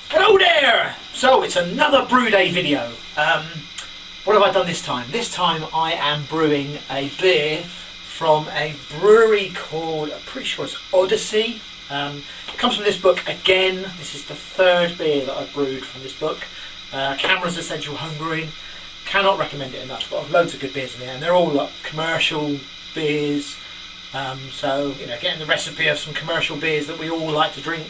Hello there! So it's another brew day video. What have I done this time? This time I am brewing a beer from a brewery called, I'm pretty sure it's Odyssey. It comes from this book again. This is the third beer that I've brewed from this book. CAMRA's Essential Homebrewing. Cannot recommend it enough. Got loads of good beers in there, and they're all like commercial beers. So you know, getting the recipe of some commercial beers that we all like to drink,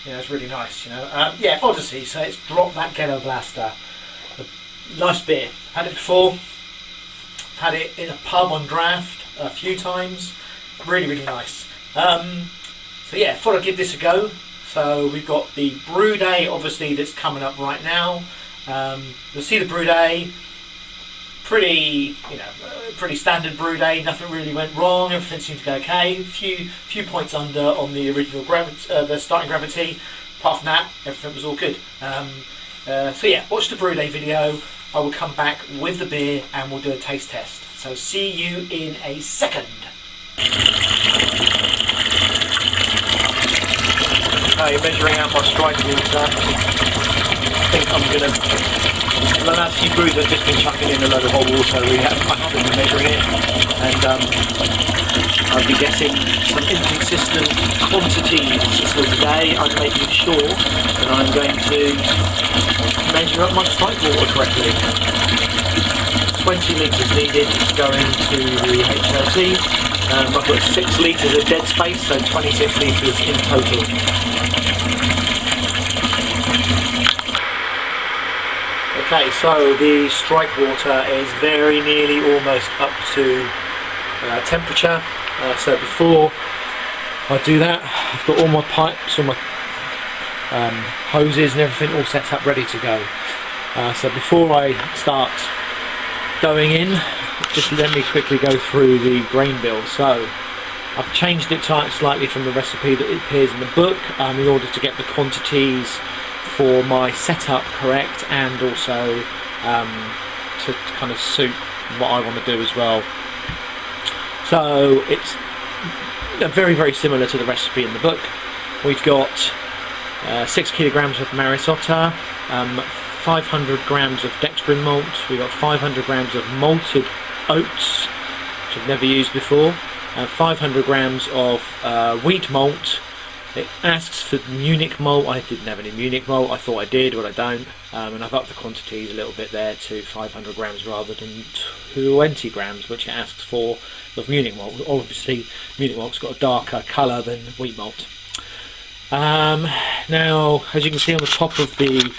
you know, it's really nice. You know, yeah, Odyssey. So it's That Ghetto Blaster. A nice beer. Had it before. Had it in a pub on draft a few times. Really, really nice. So yeah, thought I'd give this a go. So we've got the brew day, obviously, that's coming up right now. You'll see the brew day. Pretty, you know, pretty standard brew day. Nothing really went wrong. Everything seemed to go okay. Few points under on the original the starting gravity. Apart from that, everything was all good. So yeah, watch the brew day video. I will come back with the beer and we'll do a taste test. So see you in a second. Measuring out my strike water. I think I'm gonna. The last few brews I've just been chucking in a load of hot water. I haven't been measuring it, and I'll be getting some inconsistent quantities. So today I'm making sure that I'm going to measure up my strike water correctly. 20 litres needed to go into the HLT. I've got 6 litres of dead space, so 26 litres in total. Okay, so the strike water is very nearly almost up to temperature. So before I do that, I've got all my pipes, all my hoses and everything all set up ready to go. So before I start going in, just let me quickly go through the grain bill. So I've changed it slightly from the recipe that appears in the book in order to get the quantities for my setup correct, and also to kind of suit what I want to do as well. So it's very, very similar to the recipe in the book. We've got 6 kilograms of Marisota, 500 grams of dextrin malt, we've got 500 grams of malted oats, which I've never used before, 500 grams of wheat malt. It asks for Munich malt. I didn't have any Munich malt. I thought I did, but I don't. And I've upped the quantities a little bit there to 500 grams rather than 20 grams, which it asks for of Munich malt. Obviously, Munich malt's got a darker colour than wheat malt. Now, as you can see on the top of the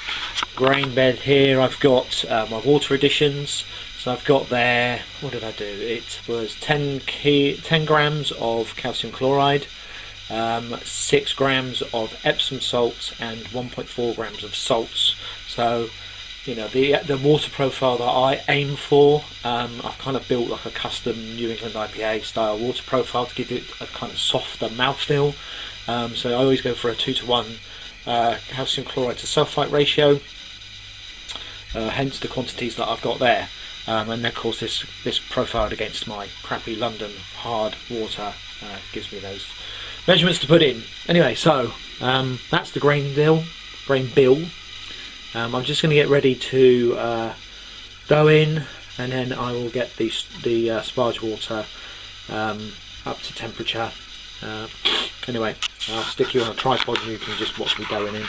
grain bed here, I've got my water additions. So I've got there, what did I do? It was 10 grams of calcium chloride, 6 grams of Epsom salts and 1.4 grams of salts. So, you know, the water profile that I aim for, I've kind of built like a custom New England IPA style water profile to give it a kind of softer mouthfeel. So I always go for a 2:1 calcium chloride to sulfite ratio, hence the quantities that I've got there. And of course this profiled against my crappy London hard water gives me those measurements to put in. Anyway, so that's the grain bill. I'm just going to get ready to go in, and then I will get the sparge water up to temperature. Anyway, I'll stick you on a tripod and you can just watch me going in.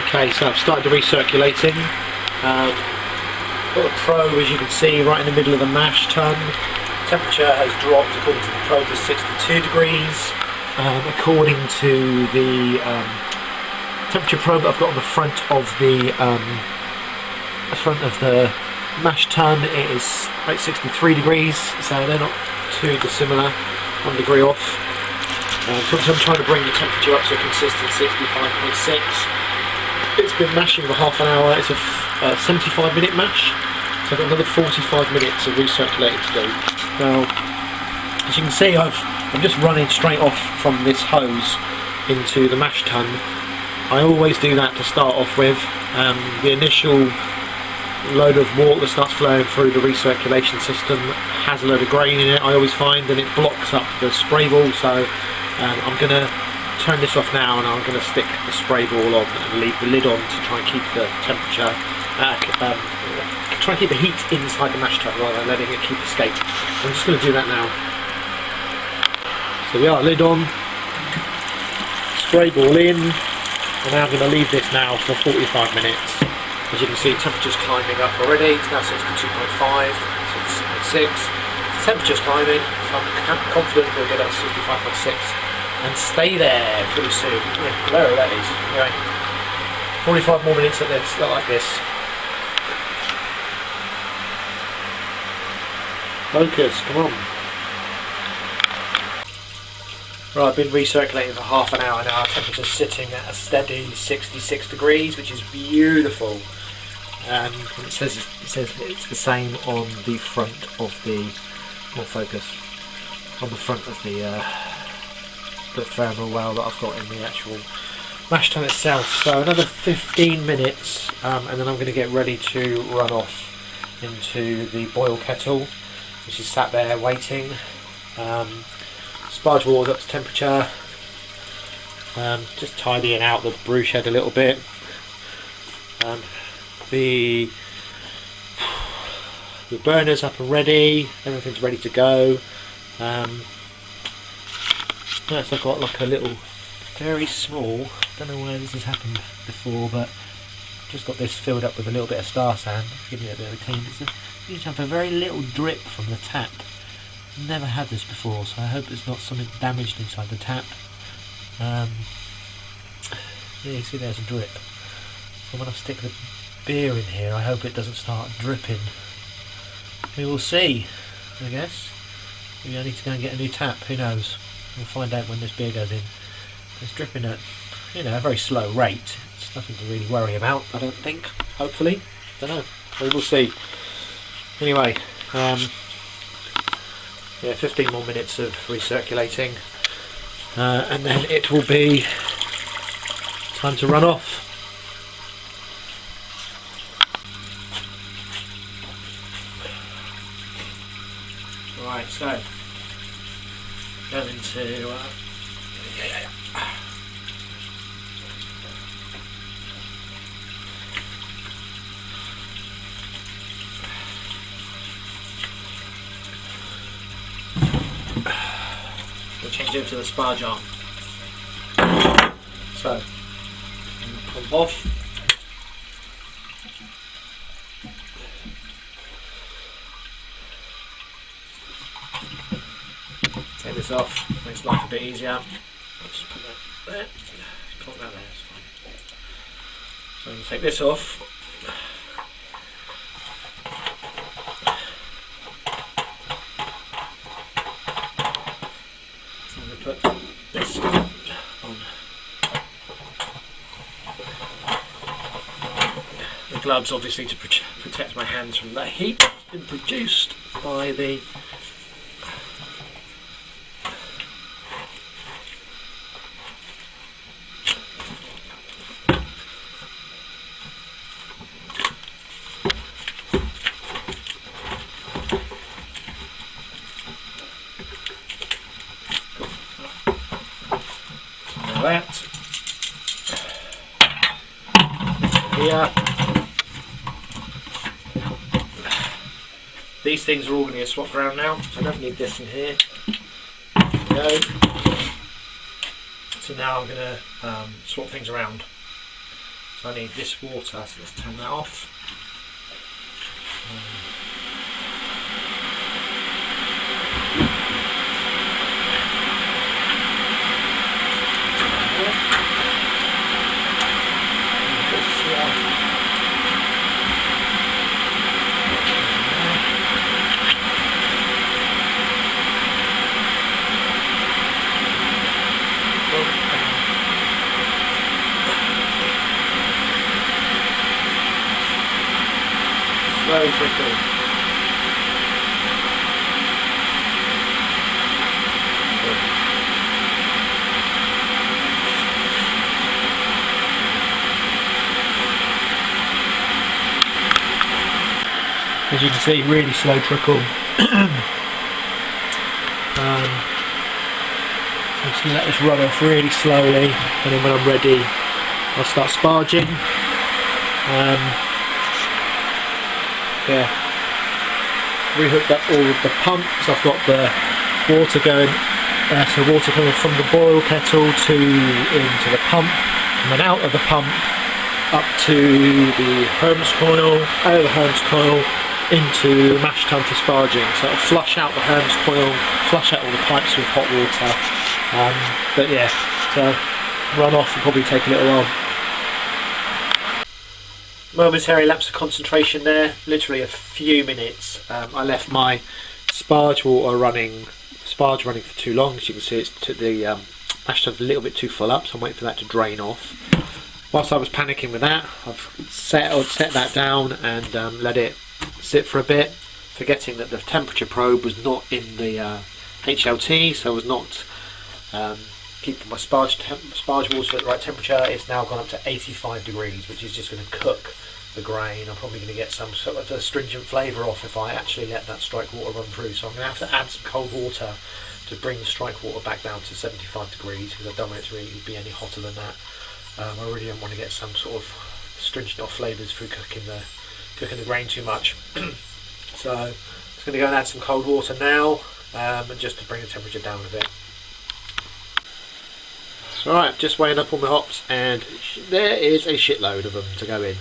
Okay, so I've started the recirculating. Got the probe, as you can see, right in the middle of the mash tun. Temperature has dropped according to the probe to 62 degrees. According to the temperature probe that I've got on the front of the mash tun, it is about 63 degrees, so they're not too dissimilar, 1 degree off. So I'm trying to bring the temperature up to a consistent 65.6. It's been mashing for half an hour. It's a 75-minute mash, so I've got another 45 minutes of recirculating to do. Now, as you can see, I'm just running straight off from this hose into the mash tun. I always do that to start off with. The initial load of water that starts flowing through the recirculation system has a load of grain in it, I always find, and it blocks up the spray ball. So I'm going to turn this off now, and I'm going to stick the spray ball on and leave the lid on to try and keep the temperature, try and keep the heat inside the mash tun rather than letting it keep escape. I'm just going to do that now. So we are, lid on, spray ball in, and now I'm going to leave this now for 45 minutes. As you can see, temperature's climbing up already. It's now 62.5, 66.6. Temperature's climbing, so I'm confident we'll get up to 65.6 and stay there pretty soon. Yeah, there that is. Anyway, 45 more minutes at this, like this. Focus, come on. Right, I've been recirculating for half an hour now. Temperature's sitting at a steady 66 degrees, which is beautiful. And it says it's the same on the front of the on the front of the thermal well that I've got in the actual mash tun itself. So another 15 minutes, and then I'm going to get ready to run off into the boil kettle, which is sat there waiting. Sparge water's up to temperature. Just tidying out the brew shed a little bit. The burner's up and ready. Everything's ready to go. Next I've got like a little, very small, don't know where this has happened before, but just got this filled up with a little bit of star sand. Give it a bit of a clean. You just have a very little drip from the tap. Never had this before, so I hope there's not something damaged inside the tap. Yeah, you see there's a drip. So when I stick the beer in here, I hope it doesn't start dripping. We will see, I guess. Maybe I need to go and get a new tap, who knows. We'll find out when this beer goes in. It's dripping at, a very slow rate. It's nothing to really worry about, I don't think. Hopefully. Don't know. We will see. Anyway, yeah, 15 more minutes of recirculating, and then it will be time to run off. Right, so go into we'll change over to the sparge arm. So pump off. Take this off, makes life a bit easier. I'll just put that there. Put that there, it's fine. So I'm going to take this off. So I'm going to put this on. The gloves, obviously, to protect my hands from the heat that's been produced by the that here. These things are all going to get swapped around now, so I don't need this in here. There we go. So now I'm going to swap things around. So I need this water, so let's turn that off. Slow trickle. As you can see, really slow trickle. I'm just going to let this run off really slowly, and then when I'm ready I'll start sparging. Yeah, rehooked up all of the pumps. I've got the water going, so water coming from the boil kettle into the pump, and then out of the pump up to the Hermes coil, out of the Hermes coil into the mash tun for sparging. So it'll flush out the Hermes coil, flush out all the pipes with hot water. But yeah, so run off will probably take a little while. Momentary lapse of concentration there, literally a few minutes. I left my sparge running for too long. As you can see, the mash tun's a little bit too full up, so I'm waiting for that to drain off. Whilst I was panicking with that, I've set that down and let it sit for a bit, forgetting that the temperature probe was not in the HLT, so I was not keeping my sparge water at the right temperature. It's now gone up to 85 degrees, which is just going to cook the grain. I'm probably going to get some sort of astringent flavour off if I actually let that strike water run through. So I'm going to have to add some cold water to bring the strike water back down to 75 degrees, because I don't want it to really be any hotter than that. I really don't want to get some sort of astringent off flavours through cooking the grain too much. So I'm just going to go and add some cold water now, and just to bring the temperature down a bit. Alright, just weighing up all my hops, and there is a shitload of them to go in.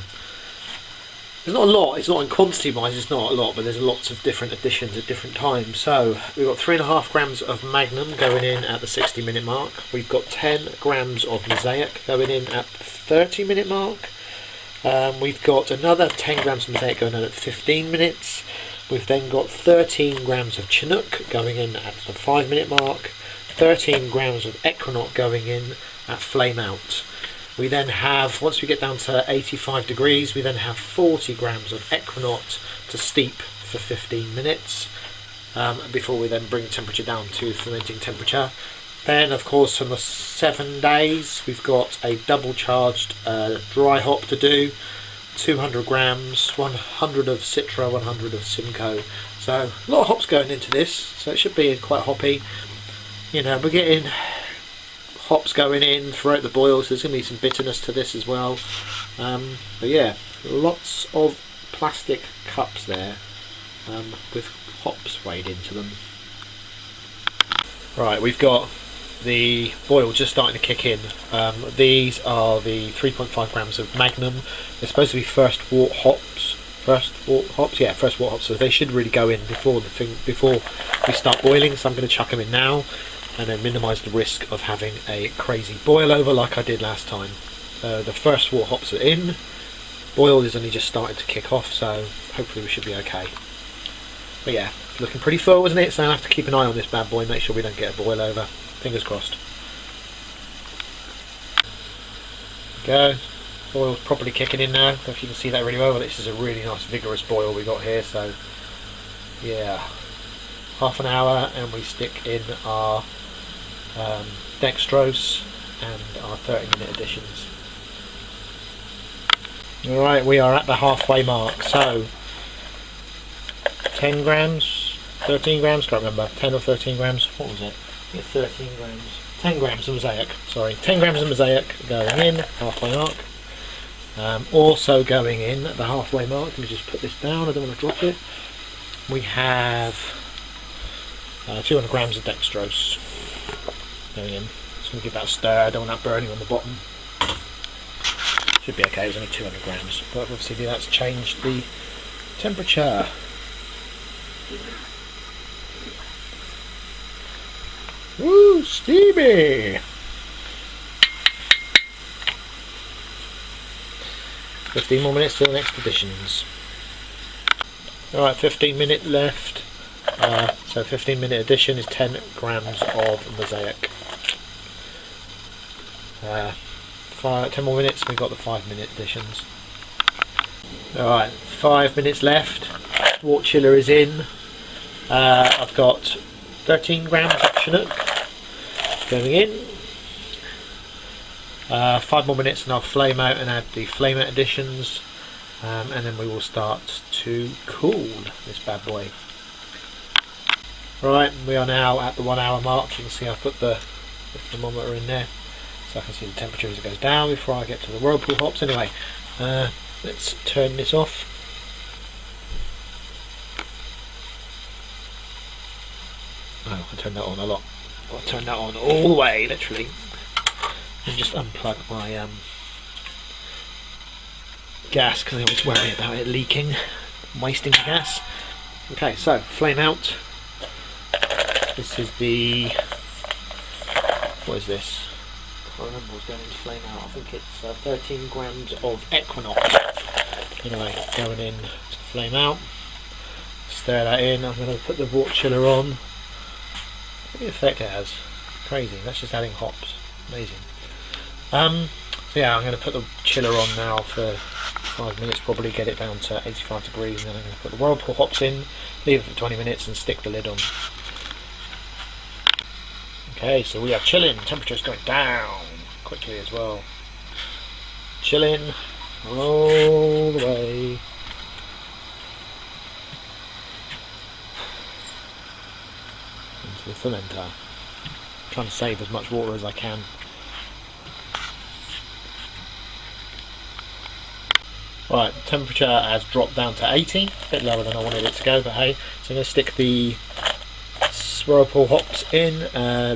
There's not a lot, it's not in quantity wise, it's not a lot, but there's lots of different additions at different times. So we've got 3.5 grams of Magnum going in at the 60-minute mark. We've got 10 grams of Mosaic going in at the 30-minute mark. We've got another 10 grams of Mosaic going in at 15 minutes. We've then got 13 grams of Chinook going in at the 5-minute mark. 13 grams of Equinox going in at flame out. We then have, once we get down to 85 degrees, we then have 40 grams of Equinox to steep for 15 minutes before we then bring the temperature down to fermenting temperature. Then, of course, from the 7 days, we've got a double charged dry hop to do. 200 grams, 100 of Citra, 100 of Simcoe. So a lot of hops going into this, so it should be quite hoppy. You know, we're getting hops going in throughout the boil, so there's going to be some bitterness to this as well. But yeah, lots of plastic cups there with hops weighed into them. Right, we've got the boil just starting to kick in. These are the 3.5 grams of Magnum. They're supposed to be first wort hops. First wort hops. So they should really go in before we start boiling. So I'm going to chuck them in now, and then minimise the risk of having a crazy boil over like I did last time. The first wort hops are in. Boil is only just starting to kick off, so hopefully we should be okay. But yeah, it's looking pretty full, isn't it? So I have to keep an eye on this bad boy, make sure we don't get a boil over. Fingers crossed. Go. Boil's properly kicking in now. I don't know if you can see that really well, but this is a really nice vigorous boil we got here. So yeah, half an hour, and we stick in our dextrose and our 30-minute additions. Alright, we are at the halfway mark. So 10 grams, 13 grams, can't remember, 10 or 13 grams, what was it? I think 13 grams, 10 grams of Mosaic, sorry, 10 grams of Mosaic going in, halfway mark. Also going in at the halfway mark, let me just put this down, I don't want to drop it. We have 200 grams of dextrose going in. Just going to give that a stir, I don't want that burning on the bottom. Should be okay, it was only 200 grams, but obviously that's changed the temperature. Woo, steamy! 15 more minutes till the next additions. Alright, 15 minutes left. So 15-minute addition is 10 grams of mosaic. 10 more minutes, we've got the 5-minute additions. Alright, 5 minutes left. Wort chiller is in. I've got 13 grams of Chinook going in. 5 more minutes and I'll flame out and add the flame out additions, and then we will start to cool this bad boy. Right, we are now at the 1 hour mark. You can see I've put the thermometer in there so I can see the temperature as it goes down before I get to the whirlpool hops. Anyway, let's turn this off. Oh, I turned that on a lot. I'll turn that on all the way, literally. And just unplug my gas, because I always worry about it leaking, wasting the gas. Okay, so flame out. This is the, what is this? I can't remember what's going into flame out. I think it's 13 grams of Equinox. Anyway, going in to flame out. Stir that in. I'm going to put the wort chiller on. Look at the effect it has. Crazy. That's just adding hops. Amazing. So yeah, I'm going to put the chiller on now for 5 minutes, probably get it down to 85 degrees, and then I'm going to put the whirlpool hops in, leave it for 20 minutes and stick the lid on. Okay, so we are chilling, temperature's going down quickly as well. Chilling all the way. Into the fermenter. Trying to save as much water as I can. Right, temperature has dropped down to 80, a bit lower than I wanted it to go, but hey. So I'm going to stick the whirlpool hops in.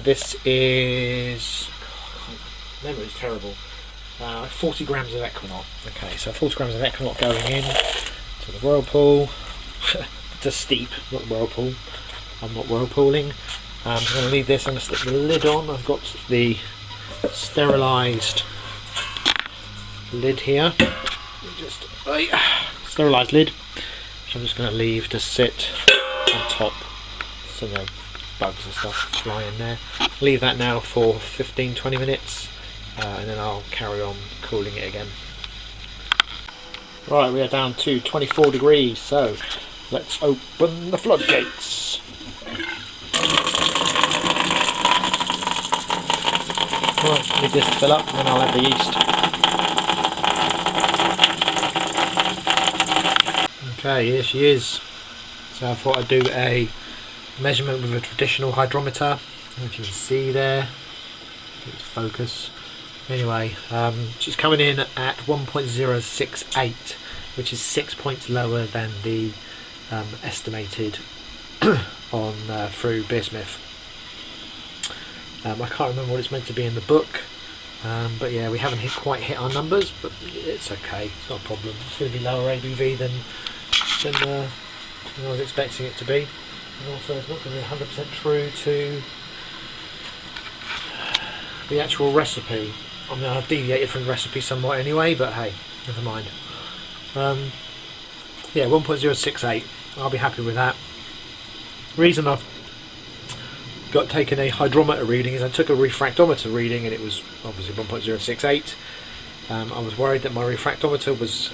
This is, memory's terrible, 40 grams of Equinox. Okay, so 40 grams of Equinox going in to the whirlpool. To steep, not whirlpool. I'm not whirlpooling. I'm going to leave this, I'm going to stick the lid on. I've got the sterilised lid here. Just sterilised lid, which I'm just going to leave to sit on top so no bugs and stuff fly in there. Leave that now for 15-20 minutes, and then I'll carry on cooling it again. Right, we are down to 24 degrees, so let's open the floodgates. Right, leave this to fill up and then I'll add the yeast. Okay, here she is. So I thought I'd do a measurement with a traditional hydrometer. I don't know if you can see there. Let's focus. Anyway, she's coming in at 1.068, which is 6 points lower than the estimated on through Beersmith. I can't remember what it's meant to be in the book, but yeah, we haven't quite hit our numbers, but it's okay, it's not a problem. It's going to be lower ABV than I was expecting it to be, and also it's not going to be 100% true to the actual recipe. I mean, I've deviated from the recipe somewhat anyway, but hey, never mind. Yeah, 1.068, I'll be happy with that. The reason I've taken a hydrometer reading is I took a refractometer reading and it was obviously 1.068. I was worried that my refractometer was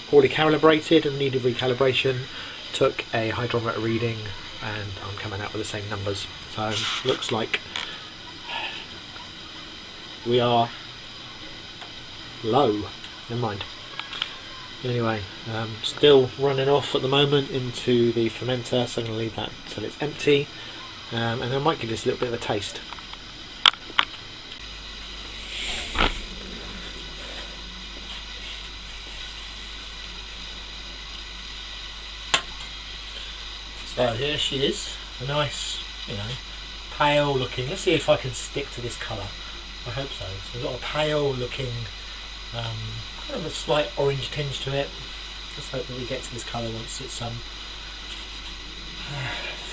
poorly calibrated and needed recalibration. Took a hydrometer reading and I'm coming out with the same numbers. So looks like we are low. Never mind. Anyway, still running off at the moment into the fermenter, so I'm going to leave that till it's empty, and I might give this a little bit of a taste. So here she is, a nice, pale looking, let's see if I can stick to this colour, I hope so. So we've got a pale looking Kind of a slight orange tinge to it. Let's hope that we get to this colour once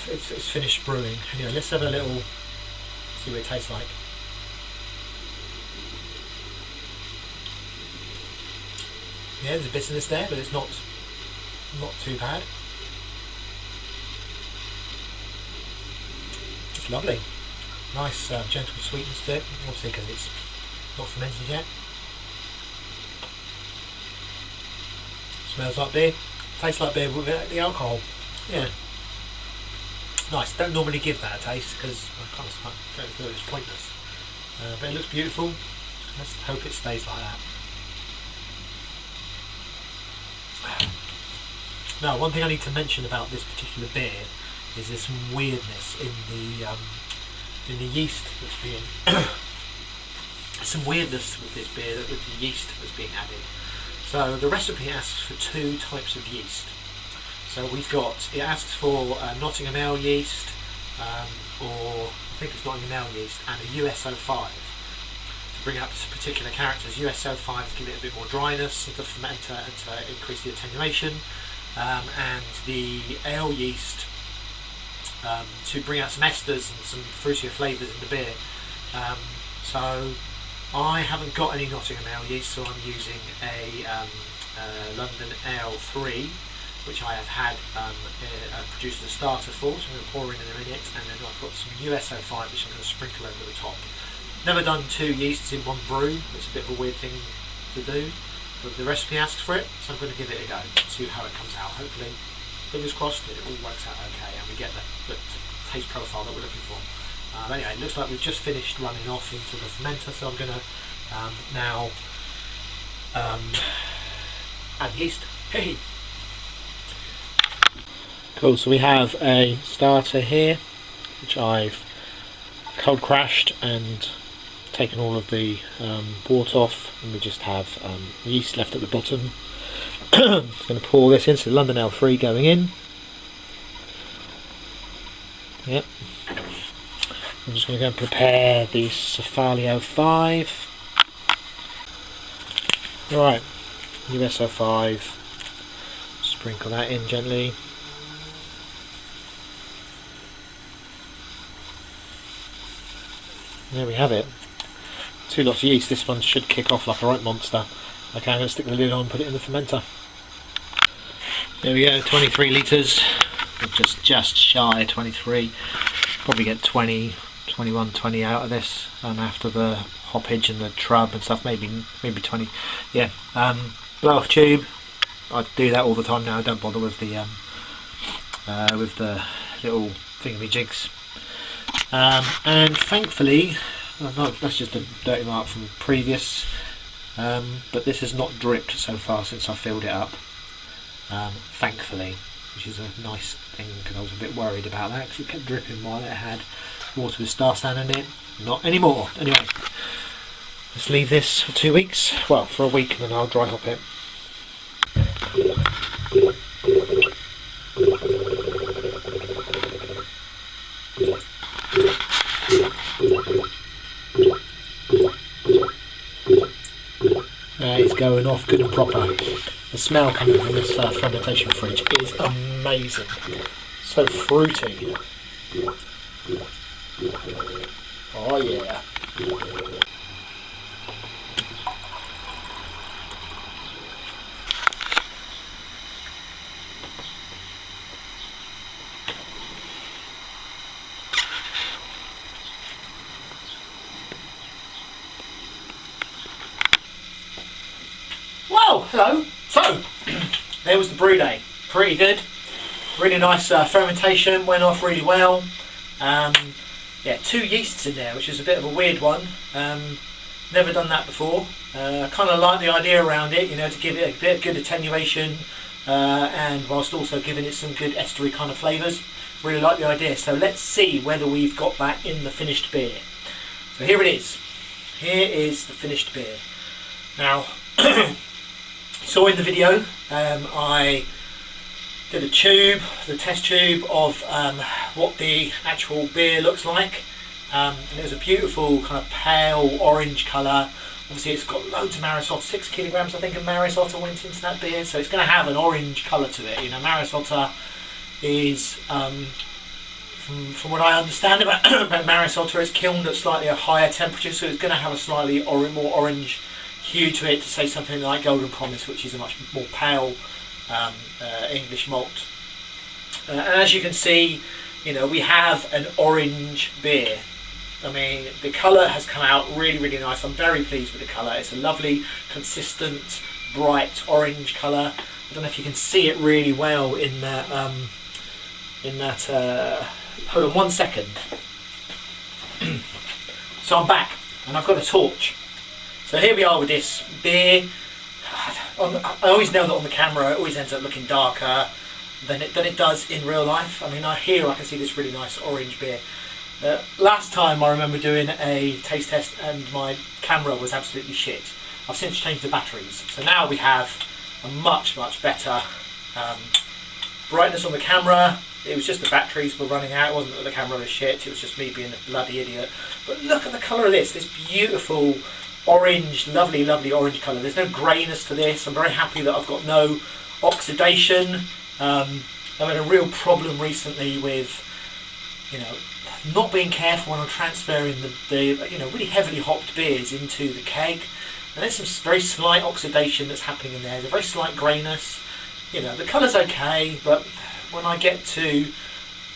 it's finished brewing. Anyway, let's have a little, see what it tastes like. Yeah, there's a bitterness there, but it's not too bad. It's lovely. Nice gentle sweetness to it, obviously because it's not fermented yet. Smells like beer, tastes like beer with the alcohol. Yeah. Nice. Don't normally give that a taste because I kind of feel it's pointless. But it looks beautiful. Let's hope it stays like that. Now, one thing I need to mention about this particular beer is there's some weirdness in the yeast that's being some weirdness with this beer with the yeast that's being added. So the recipe asks for 2 types of yeast. So it asks for Nottingham Ale yeast, or I think it's Nottingham Ale yeast, and a USO5 to bring up particular characters. USO5 to give it a bit more dryness to ferment and to increase the attenuation, and the ale yeast to bring out some esters and some fruitier flavours in the beer. So I haven't got any Nottingham Ale yeast, so I'm using a London Ale 3, which I have had produced a starter for, so I'm going to pour in a minute, and then I've got some USO5 which I'm going to sprinkle over the top. Never done 2 yeasts in one brew. It's a bit of a weird thing to do, but the recipe asks for it, so I'm going to give it a go, see how it comes out. Hopefully, fingers crossed, it all works out okay and we get the taste profile that we're looking for. Anyway, it looks like we've just finished running off into the fermenter, so I'm going to now add yeast. Hey. Cool, so we have a starter here which I've cold crashed and taken all of the wort off, and we just have yeast left at the bottom. Just going to pour this into the London Ale 3 going in. Yep. I'm just going to go and prepare the Cephalio 5. Right, USO5. Sprinkle that in gently. There we have it. 2 lots of yeast. This one should kick off like a right monster. Okay, I'm going to stick the lid on and put it in the fermenter. There we go, 23 litres. Just shy of 23. Probably get 20, 21, 20 out of this after the hoppage and the trub and stuff. Maybe 20. Yeah. Blow off tube. I do that all the time now. I don't bother with the little thingy jigs. And thankfully, that's just a dirty mark from previous, but this has not dripped so far since I filled it up, thankfully, which is a nice thing because I was a bit worried about that because it kept dripping while it had water with star sand in it. Not anymore. Anyway, let's leave this for 2 weeks, well, for a week, and then I'll dry hop it. It's going off good and proper. The smell coming from this fermentation fridge is amazing. So fruity. Oh yeah. Well, hello. So, there was the brew day. Pretty good. Really nice fermentation, went off really well. Yeah, 2 yeasts in there, which is a bit of a weird one. Never done that before. Kind of like the idea around it, you know, to give it a bit of good attenuation and whilst also giving it some good estery kind of flavours. Really like the idea. So let's see whether we've got that in the finished beer. So here it is. Here is the finished beer. Now, saw in the video, I did a test tube of what the actual beer looks like. and it was a beautiful kind of pale orange colour. Obviously it's got loads of Maris Otter, 6 kilograms I think of Maris Otter went into that beer, so it's going to have an orange colour to it. You know, Maris Otter is, from what I understand about, about Maris Otter, it's kilned at slightly a higher temperature, so it's going to have a slightly more orange hue to it, to say something like Golden Promise, which is a much more pale English malt. And as you can see, you know, we have an orange beer. I mean, the colour has come out really, really nice. I'm very pleased with the colour. It's a lovely, consistent, bright orange colour. I don't know if you can see it really well in that. Hold on one second. So I'm back, and I've got a torch. So here we are with this beer. I always know that on the camera it always ends up looking darker than it does in real life. I mean, here I can see this really nice orange beer. Last time I remember doing a taste test and my camera was absolutely shit. I've since changed the batteries, so now we have a much better brightness on the camera. It was just the batteries were running out. It wasn't that the camera was shit, it was just me being a bloody idiot. But look at the colour of this beautiful orange, lovely orange colour. There's no greyness to this. I'm very happy that I've got no oxidation. I've had a real problem recently with, you know, not being careful when I'm transferring the you know, really heavily hopped beers into the keg, and there's some very slight oxidation that's happening in there. There's a very slight greyness. You know, the colour's okay, but when I get to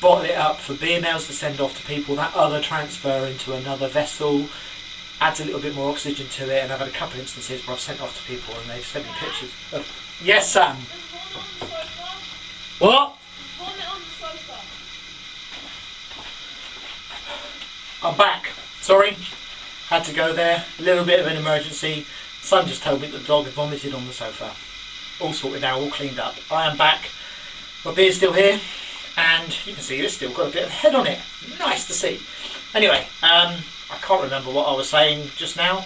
bottle it up for beer mails to send off to people, that other transfer into another vessel adds a little bit more oxygen to it. And I've had a couple of instances where I've sent off to people and they've sent me pictures of, yes, Sam? What? I'm back. Sorry, had to go there. A little bit of an emergency. Son just told me that the dog had vomited on the sofa. All sorted now, all cleaned up. I am back. My beer's still here, and you can see it's still got a bit of head on it. Nice to see. Anyway, I can't remember what I was saying just now.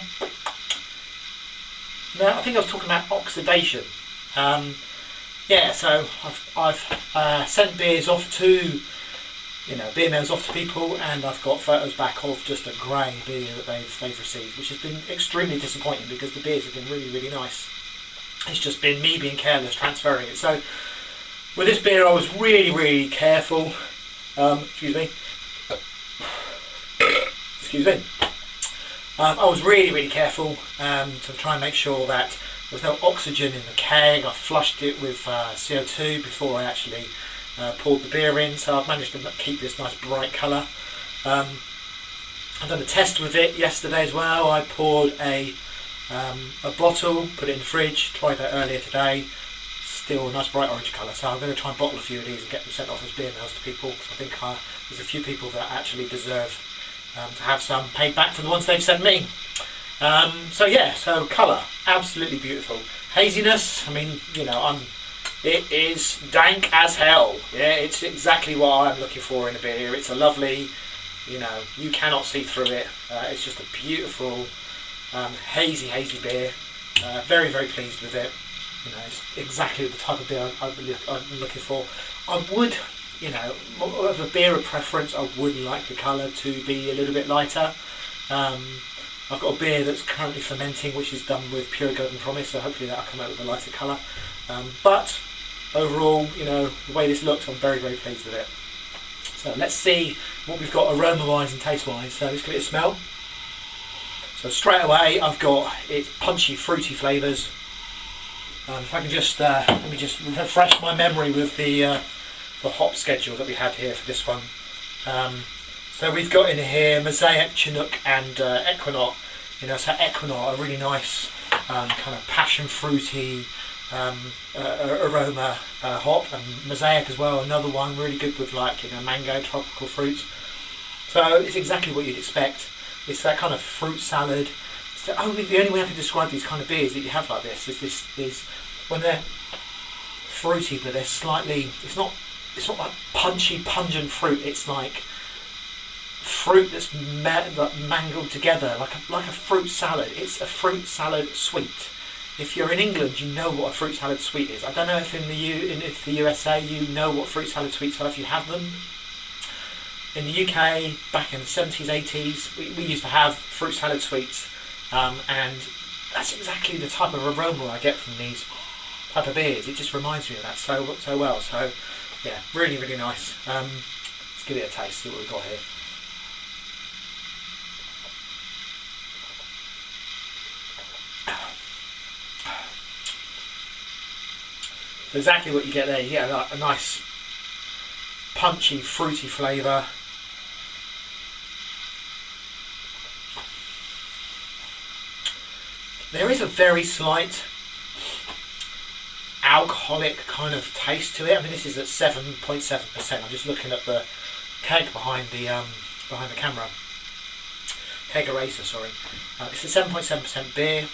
No, I think I was talking about oxidation. Yeah, so I've sent beers off to, you know, beer mails off to people, and I've got photos back of just a grey beer that they've received, which has been extremely disappointing because the beers have been really nice. It's just been me being careless transferring it. So with this beer I was really careful. Excuse me. I was really careful to try and make sure that there's no oxygen in the keg. I flushed it with CO2 before I actually poured the beer in, so I've managed to keep this nice bright colour. I've done a test with it yesterday as well. I poured a bottle, put it in the fridge, tried that earlier today. Still a nice bright orange colour, so I'm going to try and bottle a few of these and get them sent off as beer mails to people, because I think there's a few people that actually deserve to have some paid back for the ones they've sent me. So yeah, so colour, absolutely beautiful. Haziness, I mean, you know, it is dank as hell. Yeah, it's exactly what I'm looking for in a beer. It's a lovely, you know, you cannot see through it. It's just a beautiful, hazy beer. Very pleased with it. You know, it's exactly the type of beer I'm looking for. I would, you know, more of a beer of preference, I would like the colour to be a little bit lighter. I've got a beer that's currently fermenting, which is done with pure Golden Promise, so hopefully that'll come out with a lighter colour. But overall, you know, the way this looks, I'm very pleased with it. So let's see what we've got aroma-wise and taste-wise. So let's give it a smell. So straight away, I've got its punchy, fruity flavours. If I can just let me just refresh my memory with the hop schedule that we had here for this one. So we've got in here Mosaic, Chinook and Equinaut. You know, so Equinaut, a really nice kind of passion fruity aroma hop, and Mosaic as well, another one really good with, like, you know, mango, tropical fruits. So it's exactly what you'd expect. It's that kind of fruit salad. It's the only way I can describe these kind of beers that you have like this is when they're fruity, but they're slightly, it's not like punchy, pungent fruit. It's like fruit that's mangled together, like a fruit salad. It's a fruit salad sweet. If you're in England, you know what a fruit salad sweet is. I don't know if in the USA you know what fruit salad sweets are, if you have them. in the UK, back in the 70s, 80s, we used to have fruit salad sweets, and that's exactly the type of aroma I get from these type of beers. It just reminds me of that so well. So yeah, really, really nice. Let's give it a taste, see what we've got here. So exactly what you get there. You get a nice punchy, fruity flavour. There is a very slight alcoholic kind of taste to it. I mean, this is at 7.7%. I'm just looking at the keg behind the camera. Keg eraser, sorry. It's a 7.7% beer.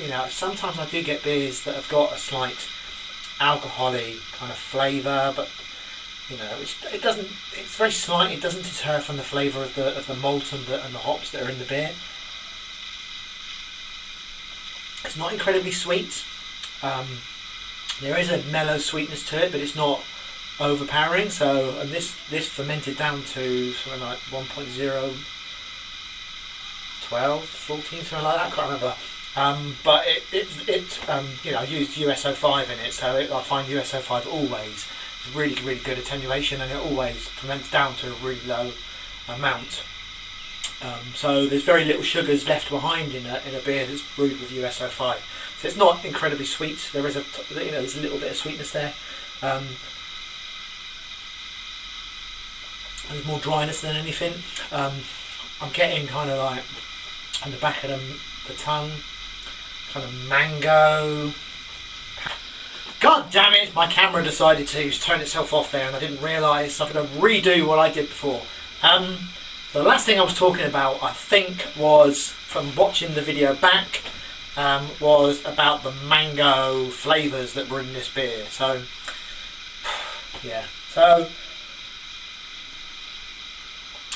You know, sometimes I do get beers that have got a slight alcoholic kind of flavour, but you know, it doesn't. It's very slight. It doesn't deter from the flavour of the malt and the hops that are in the beer. It's not incredibly sweet. There is a mellow sweetness to it, but it's not overpowering. So, and this fermented down to something like 1.0, 12, 14, something like that. I can't remember. But it you know, I used USO5 in it, so I find USO5 always really, really good attenuation, and it always ferments down to a really low amount. So there's very little sugars left behind in a beer that's brewed with USO5. So it's not incredibly sweet. There is there's a little bit of sweetness there. There's more dryness than anything. I'm getting kind of like on the back of the tongue, kind of mango. God damn it! My camera decided to turn itself off there, and I didn't realise. I'm going to redo what I did before. The last thing I was talking about, I think, was from watching the video back, was about the mango flavours that were in this beer. So, yeah. So,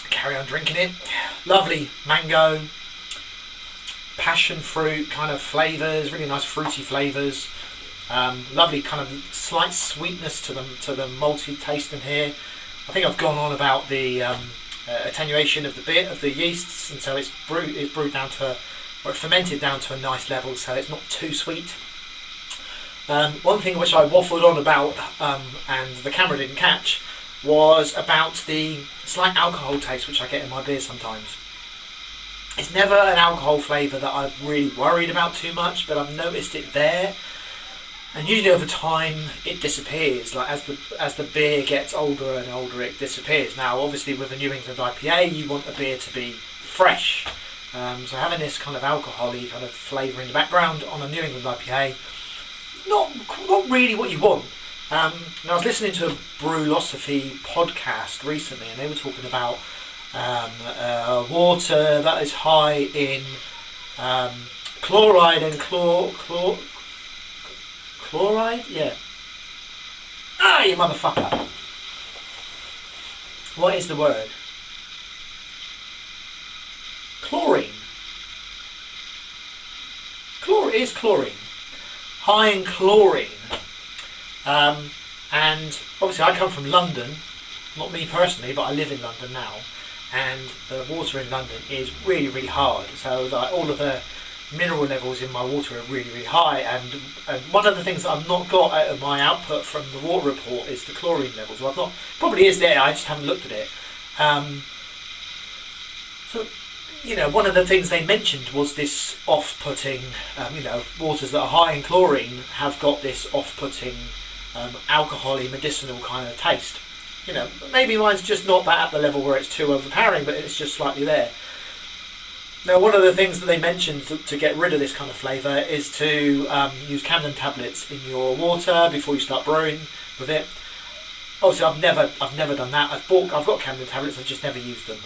carry on drinking it. Lovely mango, passion fruit kind of flavours, really nice fruity flavours. Lovely kind of slight sweetness to the malty taste in here. I think I've gone on about the attenuation of the beer, of the yeasts, and so it's brewed down to, or fermented down to a nice level, so it's not too sweet. One thing which I waffled on about, and the camera didn't catch, was about the slight alcohol taste which I get in my beer sometimes. It's never an alcohol flavour that I've really worried about too much, but I've noticed it there. And usually over time it disappears. Like as the beer gets older and older, it disappears. Now, obviously, with a New England IPA, you want the beer to be fresh. So having this kind of alcohol-y kind of flavour in the background on a New England IPA, not really what you want. And I was listening to a Brewlosophy podcast recently, and they were talking about water that is high in chloride and chloride? Yeah. Ah, you motherfucker. What is the word? Chlorine. Is chlorine. High in chlorine. And obviously I come from London, not me personally, but I live in London now, and the water in London is really, really hard. So like, all of the mineral levels in my water are really, really high, and one of the things that I've not got out of my output from the water report is the chlorine levels. Well, I've not, probably is there, I just haven't looked at it. So, you know, one of the things they mentioned was this off-putting, you know, waters that are high in chlorine have got this off-putting, alcohol-y, medicinal kind of taste. You know, maybe mine's just not that at the level where it's too overpowering, but it's just slightly there. Now, one of the things that they mentioned to get rid of this kind of flavour is to use Camden tablets in your water before you start brewing with it. Obviously, I've never done that. I've got Camden tablets. I've just never used them.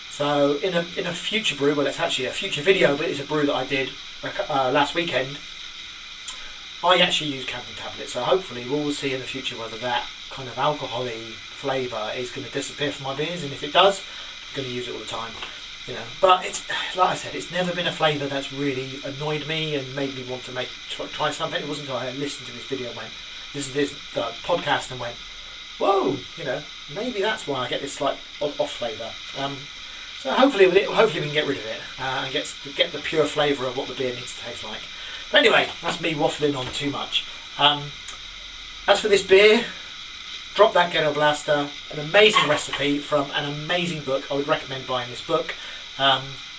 So in a future brew, well, it's actually a future video, but it's a brew that I did last weekend. I actually use Camden tablets, so hopefully we'll see in the future whether that kind of alcohol-y flavour is going to disappear from my beers, and if it does, I'm going to use it all the time. You know, but it's, like I said, it's never been a flavour that's really annoyed me and made me want to try something. It wasn't until I listened to this video and listened to this podcast and went, whoa, you know, maybe that's why I get this slight off flavour. So hopefully we can get rid of it and get the pure flavour of what the beer needs to taste like. But anyway, that's me waffling on too much. As for this beer, drop That Ghetto Blaster, an amazing recipe from an amazing book. I would recommend buying this book.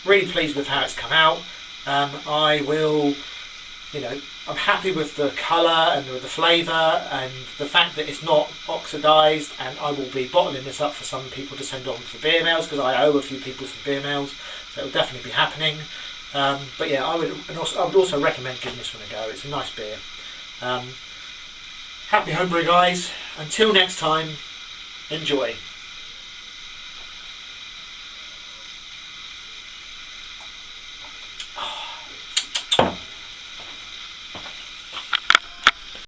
Really pleased with how it's come out. I will, you know, I'm happy with the colour and with the flavour and the fact that it's not oxidised, and I will be bottling this up for some people to send on for beer mails, because I owe a few people some beer mails, so it will definitely be happening. But yeah, I would also recommend giving this one a go. It's a nice beer. Happy homebrewing, guys. Until next time, enjoy.